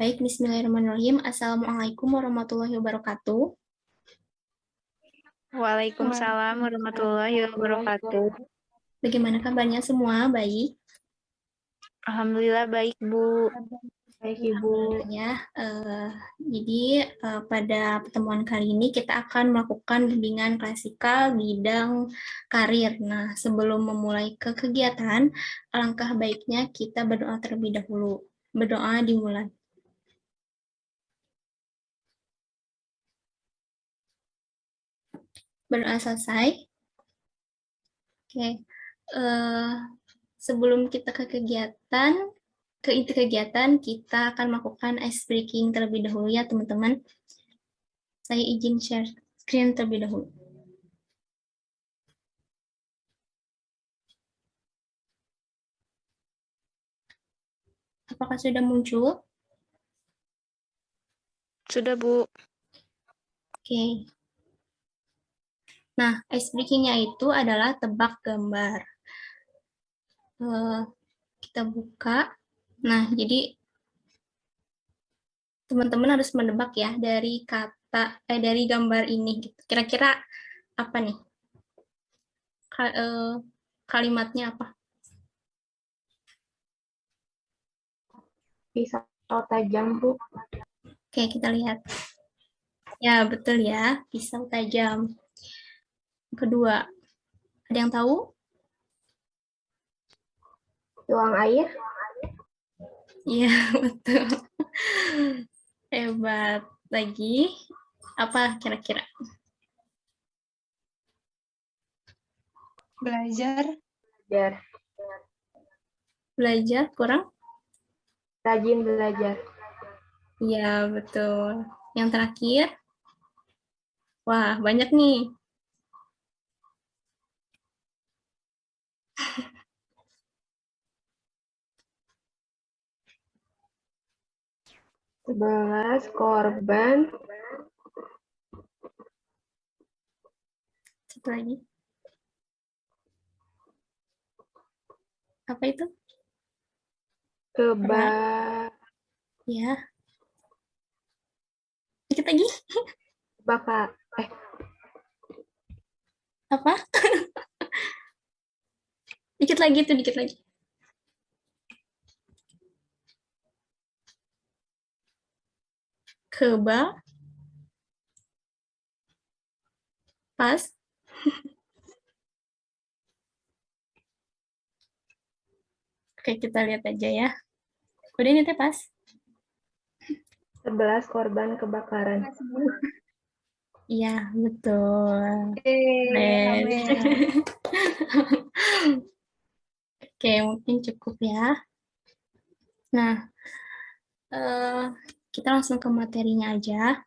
Baik, bismillahirrahmanirrahim. Assalamualaikum warahmatullahi wabarakatuh. Waalaikumsalam warahmatullahi wabarakatuh. Bagaimana kabarnya semua? Baik. Alhamdulillah baik, Bu. Baik, Ibu. Ya, jadi pada pertemuan kali ini kita akan melakukan bimbingan klasikal bidang karir. Nah, sebelum memulai ke kegiatan, alangkah baiknya kita berdoa terlebih dahulu. Berdoa dimulai. Berdoa selesai. Oke. Sebelum kita ke inti kegiatan, kita akan melakukan ice breaking terlebih dahulu ya, teman-teman. Saya izin share screen terlebih dahulu. Apakah sudah muncul? Sudah, Bu. Oke. Nah, ice breaking-nya itu adalah tebak gambar. Kita buka. Nah, jadi teman-teman harus menebak ya dari gambar ini. Kira-kira apa nih? Kalimatnya apa? Pisau tajam, Bu. Oke, kita lihat. Ya, betul ya. Pisau tajam. Kedua, ada yang tahu? Tuang air. Iya, betul. Hebat. Lagi, apa kira-kira? Belajar. Belajar, kurang? Rajin belajar. Iya, betul. Yang terakhir? Wah, banyak nih. Sebelas korban. Satu lagi. Apa itu? Ya. Dikit lagi. Apa? Dikit lagi tuh, dikit lagi. Pas. Oke, kita lihat aja ya. Udah ini teh pas. 11 korban kebakaran. Iya, betul. Oke, mungkin cukup ya. Nah, kita langsung ke materinya aja.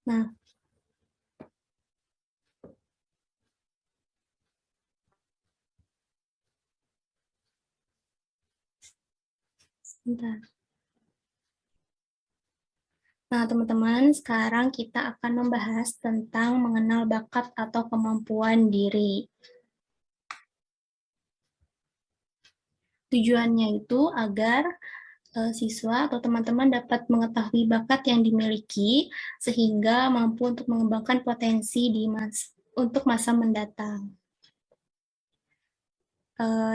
Nah, sebentar. Nah, teman-teman, sekarang kita akan membahas tentang mengenal bakat atau kemampuan diri. Tujuannya itu agar siswa atau teman-teman dapat mengetahui bakat yang dimiliki sehingga mampu untuk mengembangkan potensi untuk masa mendatang.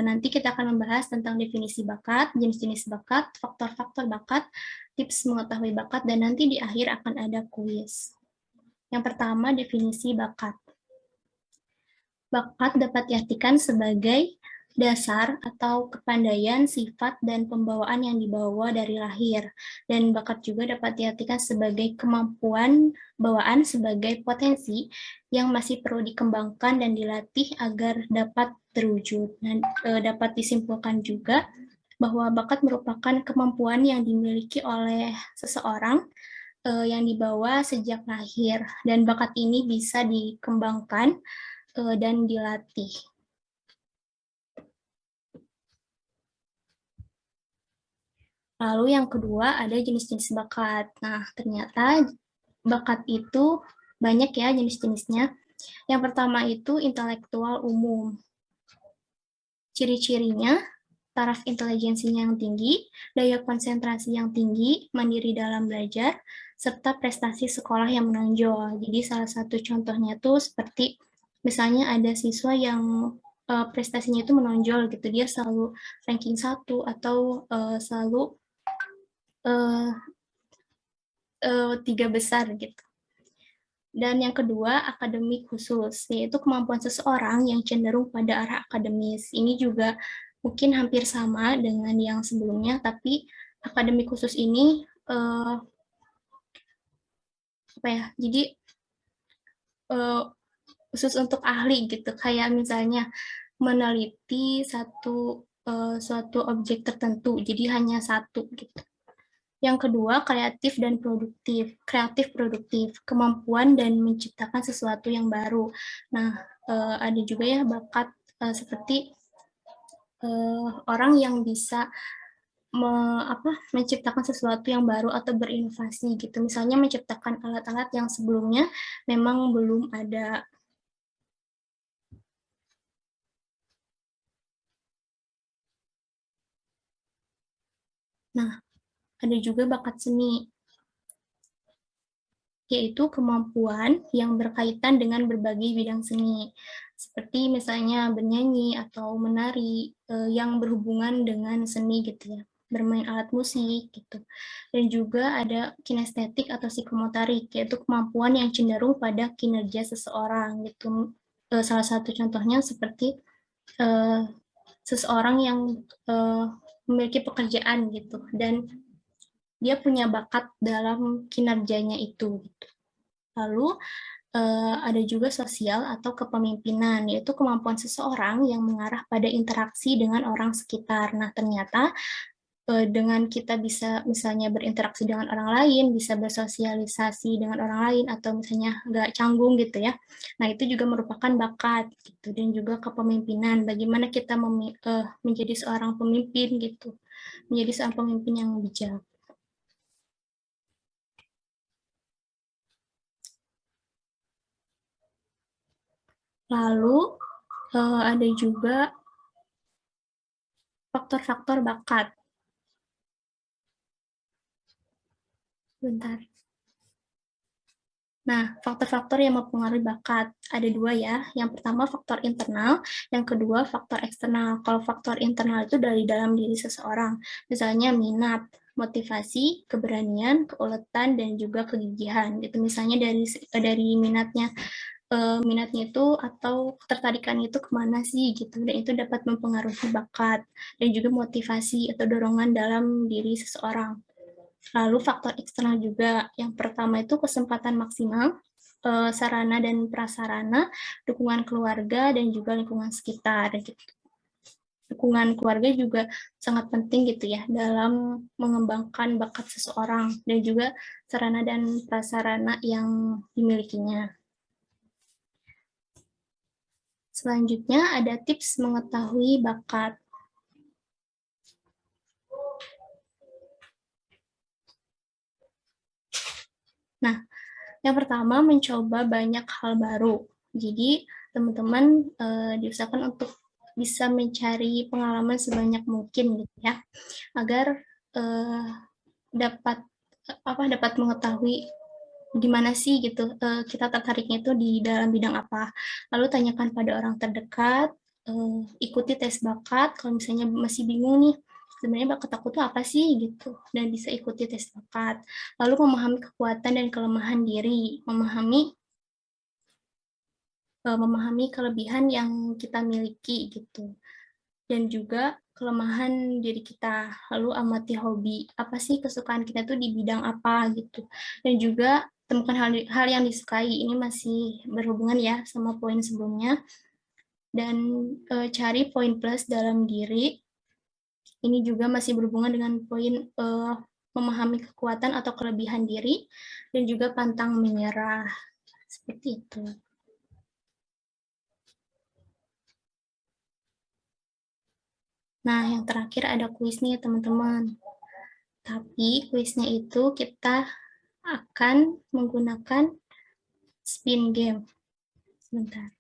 Nanti kita akan membahas tentang definisi bakat, jenis-jenis bakat, faktor-faktor bakat, tips mengetahui bakat, dan nanti di akhir akan ada kuis. Yang pertama, definisi bakat. Bakat dapat diartikan sebagai dasar atau kepandaian, sifat, dan pembawaan yang dibawa dari lahir. Dan bakat juga dapat diartikan sebagai kemampuan bawaan sebagai potensi yang masih perlu dikembangkan dan dilatih agar dapat terwujud. Dan dapat disimpulkan juga bahwa bakat merupakan kemampuan yang dimiliki oleh seseorang yang dibawa sejak lahir. Dan bakat ini bisa dikembangkan dan dilatih. Lalu yang kedua ada jenis-jenis bakat. Nah, ternyata bakat itu banyak ya jenis-jenisnya. Yang pertama itu intelektual umum. Ciri-cirinya, taraf intelijensinya yang tinggi, daya konsentrasi yang tinggi, mandiri dalam belajar, serta prestasi sekolah yang menonjol. Jadi salah satu contohnya tuh seperti misalnya ada siswa yang prestasinya itu menonjol gitu, dia selalu ranking 1 atau selalu 3 besar gitu. Dan yang kedua, akademik khusus, yaitu kemampuan seseorang yang cenderung pada arah akademis. Ini juga mungkin hampir sama dengan yang sebelumnya, tapi akademik khusus ini jadi khusus untuk ahli gitu, kayak misalnya meneliti suatu objek tertentu, jadi hanya satu gitu. Yang kedua, kreatif dan produktif. Kreatif produktif, kemampuan dan menciptakan sesuatu yang baru. Nah, ada juga ya bakat seperti orang yang bisa menciptakan sesuatu yang baru atau berinovasi gitu. Misalnya menciptakan alat-alat yang sebelumnya memang belum ada. Nah, ada juga bakat seni, yaitu kemampuan yang berkaitan dengan berbagai bidang seni, seperti misalnya bernyanyi atau menari yang berhubungan dengan seni gitu ya, bermain alat musik gitu. Dan juga ada kinestetik atau psikomotorik, yaitu kemampuan yang cenderung pada kinerja seseorang gitu. Salah satu contohnya seperti seseorang yang memiliki pekerjaan gitu, dan dia punya bakat dalam kinerjanya itu. Lalu ada juga sosial atau kepemimpinan, yaitu kemampuan seseorang yang mengarah pada interaksi dengan orang sekitar. Nah, ternyata dengan kita bisa misalnya berinteraksi dengan orang lain, bisa bersosialisasi dengan orang lain, atau misalnya nggak canggung gitu ya. Nah, itu juga merupakan bakat gitu, dan juga kepemimpinan. Bagaimana kita menjadi seorang pemimpin gitu, menjadi seorang pemimpin yang bijak. Lalu ada juga faktor-faktor bakat. Bentar. Nah, faktor-faktor yang mempengaruhi bakat ada 2 ya. Yang pertama faktor internal, yang kedua faktor eksternal. Kalau faktor internal itu dari dalam diri seseorang, misalnya minat, motivasi, keberanian, keuletan, dan juga kegigihan. Itu misalnya dari minatnya itu atau ketertarikan itu kemana sih gitu, dan itu dapat mempengaruhi bakat dan juga motivasi atau dorongan dalam diri seseorang. Lalu faktor eksternal juga, yang pertama itu kesempatan maksimal, sarana dan prasarana, dukungan keluarga, dan juga lingkungan sekitar. Gitu. Dukungan keluarga juga sangat penting gitu ya dalam mengembangkan bakat seseorang, dan juga sarana dan prasarana yang dimilikinya. Selanjutnya ada tips mengetahui bakat. Nah, yang pertama mencoba banyak hal baru. Jadi teman-teman diusahakan untuk bisa mencari pengalaman sebanyak mungkin gitu ya, agar dapat mengetahui gimana sih gitu kita tertariknya itu di dalam bidang apa. Lalu tanyakan pada orang terdekat, ikuti tes bakat kalau misalnya masih bingung nih sebenarnya bakat aku tuh apa sih gitu, dan bisa ikuti tes bakat. Lalu memahami kekuatan dan kelemahan diri, memahami kelebihan yang kita miliki gitu, dan juga kelemahan diri kita. Lalu amati hobi, apa sih kesukaan kita tuh di bidang apa gitu, dan juga temukan hal yang disukai. Ini masih berhubungan ya sama poin sebelumnya. Dan cari poin plus dalam diri. Ini juga masih berhubungan dengan poin memahami kekuatan atau kelebihan diri, dan juga pantang menyerah. Seperti itu. Nah, yang terakhir ada kuis nih teman-teman. Tapi kuisnya itu kita akan menggunakan spin game. Sebentar.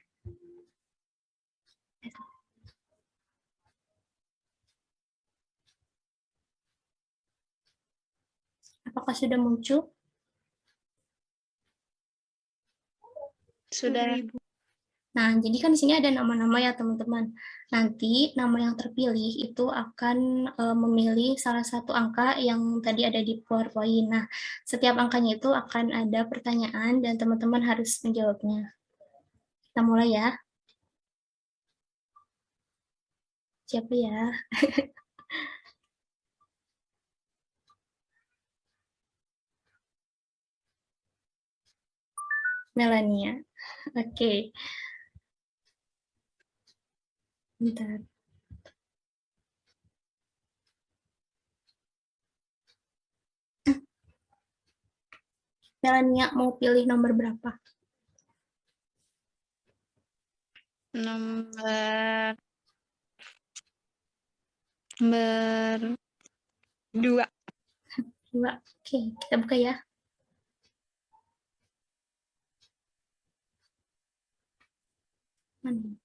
Apakah sudah muncul? Sudah. Nah, jadi kan di sini ada nama-nama ya teman-teman. Nanti nama yang terpilih itu akan memilih salah satu angka yang tadi ada di PowerPoint. Nah, setiap angkanya itu akan ada pertanyaan dan teman-teman harus menjawabnya. Kita mulai ya. Siapa ya? Melania. Oke. Bentar. Melania mau pilih nomor berapa? Nomor 2. 2. Oke, kita buka ya. Mana?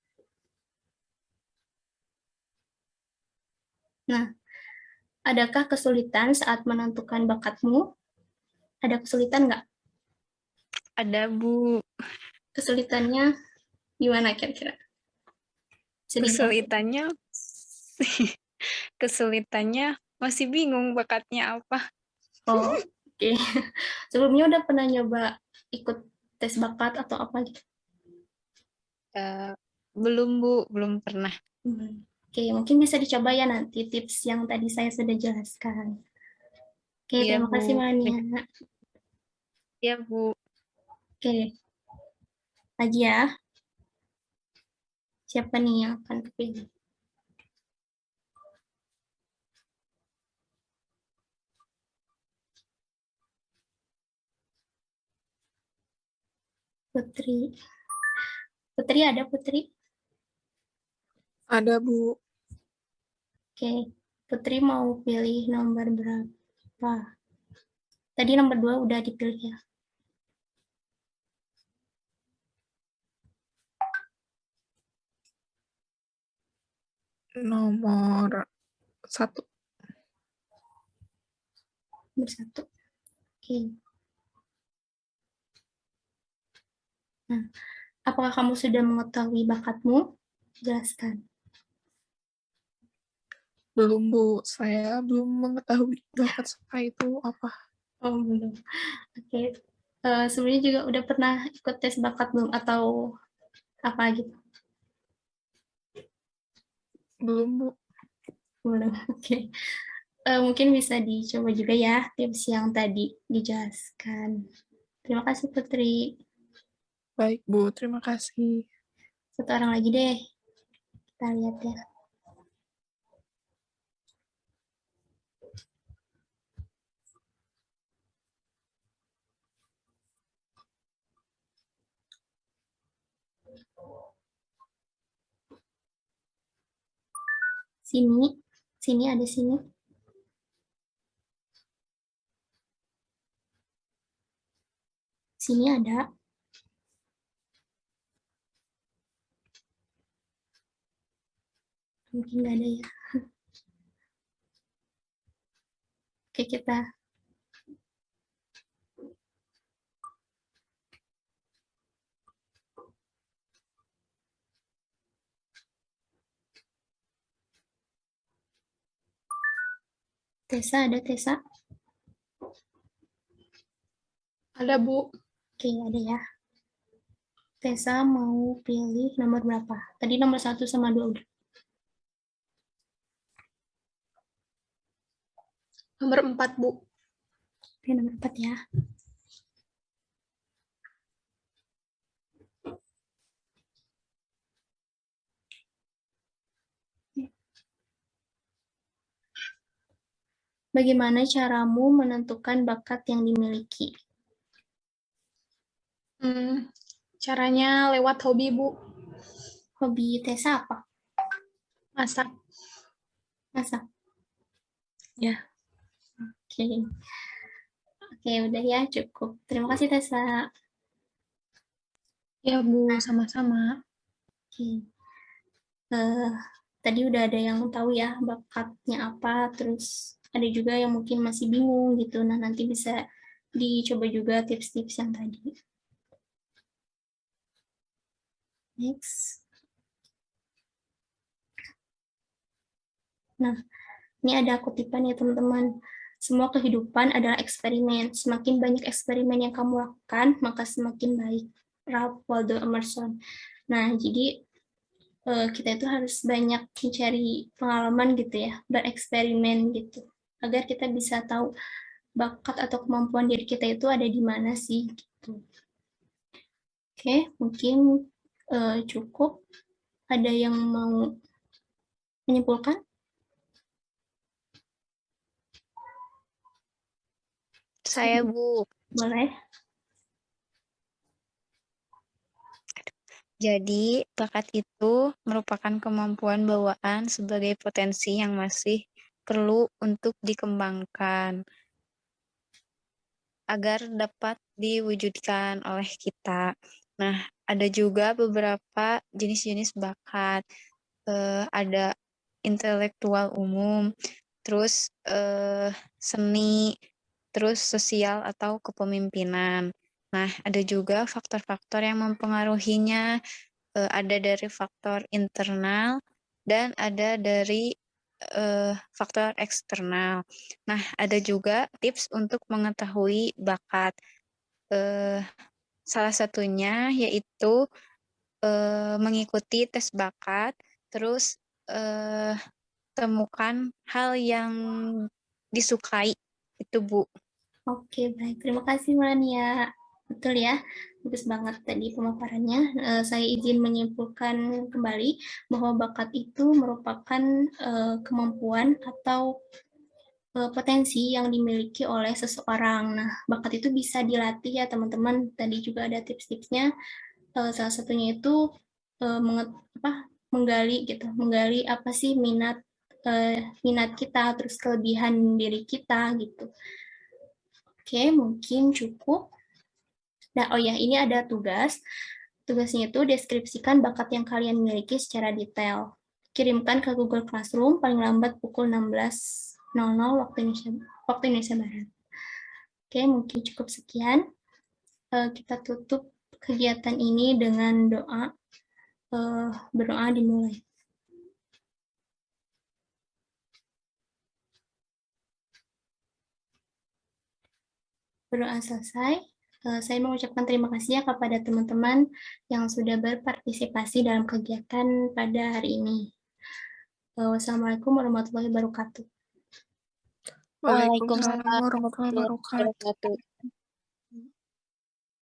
Nah, adakah kesulitan saat menentukan bakatmu? Ada kesulitan nggak? Ada, Bu. Kesulitannya gimana kira-kira? Kesulitannya masih bingung bakatnya apa. Oh, oke. Sebelumnya udah pernah nyoba ikut tes bakat atau apa gitu? Belum, Bu. Belum pernah. Oke, mungkin bisa dicoba ya nanti tips yang tadi saya sudah jelaskan. Oke, Iya, terima Bu. kasih Melania. Iya, Bu. Oke, lagi ya. Siapa nih yang akan kepilih? Putri. Putri ada Putri? Ada, Bu. Oke, Putri mau pilih nomor berapa? Tadi nomor 2 udah dipilih ya. Nomor 1. Nomor 1. Oke. Nah, apakah kamu sudah mengetahui bakatmu? Jelaskan. Belum, Bu. Saya belum mengetahui bakat saya itu apa. Oh, belum. Oke. Sebelumnya juga udah pernah ikut tes bakat belum? Atau apa gitu? Belum, Bu. Belum. Oke. Mungkin bisa dicoba juga ya tips yang tadi dijelaskan. Terima kasih Putri. Baik, Bu. Terima kasih. Satu orang lagi deh. Kita lihat ya. Sini ada sini. Sini ada. Mungkin nggak ada ya. Oke, kita. Tessa, ada Tessa? Ada, Bu. Oke, ada ya. Tessa mau pilih nomor berapa? Tadi nomor 1 sama 2 udah. Nomor 4, Bu. Oke, nomor 4 ya. Bagaimana caramu menentukan bakat yang dimiliki? Caranya lewat hobi, Bu. Hobi Tessa apa? Masak. Masak. Ya. Oke. Oke, udah ya, cukup. Terima kasih Tessa. Ya, Bu. Sama-sama. Oke. Tadi udah ada yang tahu ya bakatnya apa, terus ada juga yang mungkin masih bingung gitu. Nah, nanti bisa dicoba juga tips-tips yang tadi. Next. Nah, ini ada kutipan ya teman-teman. Semua kehidupan adalah eksperimen. Semakin banyak eksperimen yang kamu lakukan, maka semakin baik. Ralph Waldo Emerson. Nah, jadi kita itu harus banyak mencari pengalaman gitu ya, bereksperimen gitu, agar kita bisa tahu bakat atau kemampuan diri kita itu ada di mana sih gitu. Oke, mungkin cukup. Ada yang mau menyimpulkan? Saya, Bu. Boleh. Jadi, bakat itu merupakan kemampuan bawaan sebagai potensi yang masih perlu untuk dikembangkan agar dapat diwujudkan oleh kita. Nah, ada juga beberapa jenis-jenis bakat. Ada intelektual umum, terus seni, terus sosial atau kepemimpinan. Nah, ada juga faktor-faktor yang mempengaruhinya. Ada dari faktor internal dan ada dari faktor eksternal. Nah, ada juga tips untuk mengetahui bakat. Salah satunya yaitu mengikuti tes bakat, terus temukan hal yang disukai itu, Bu. Oke, baik. Terima kasih, Melania. Betul ya, bagus banget tadi pemaparannya. Saya izin menyimpulkan kembali bahwa bakat itu merupakan kemampuan atau potensi yang dimiliki oleh seseorang. Nah, bakat itu bisa dilatih ya, teman-teman. Tadi juga ada tips-tipsnya. Salah satunya itu menggali gitu, menggali apa sih minat kita, terus kelebihan diri kita gitu. Oke, mungkin cukup. Nah, oh ya, ini ada tugas. Tugasnya itu deskripsikan bakat yang kalian miliki secara detail. Kirimkan ke Google Classroom paling lambat pukul 16.00 waktu Indonesia Barat. Oke, mungkin cukup sekian. Kita tutup kegiatan ini dengan doa. Berdoa dimulai. Berdoa selesai. Saya mengucapkan terima kasih ya kepada teman-teman yang sudah berpartisipasi dalam kegiatan pada hari ini. Wassalamualaikum warahmatullahi wabarakatuh. Waalaikumsalam warahmatullahi wabarakatuh.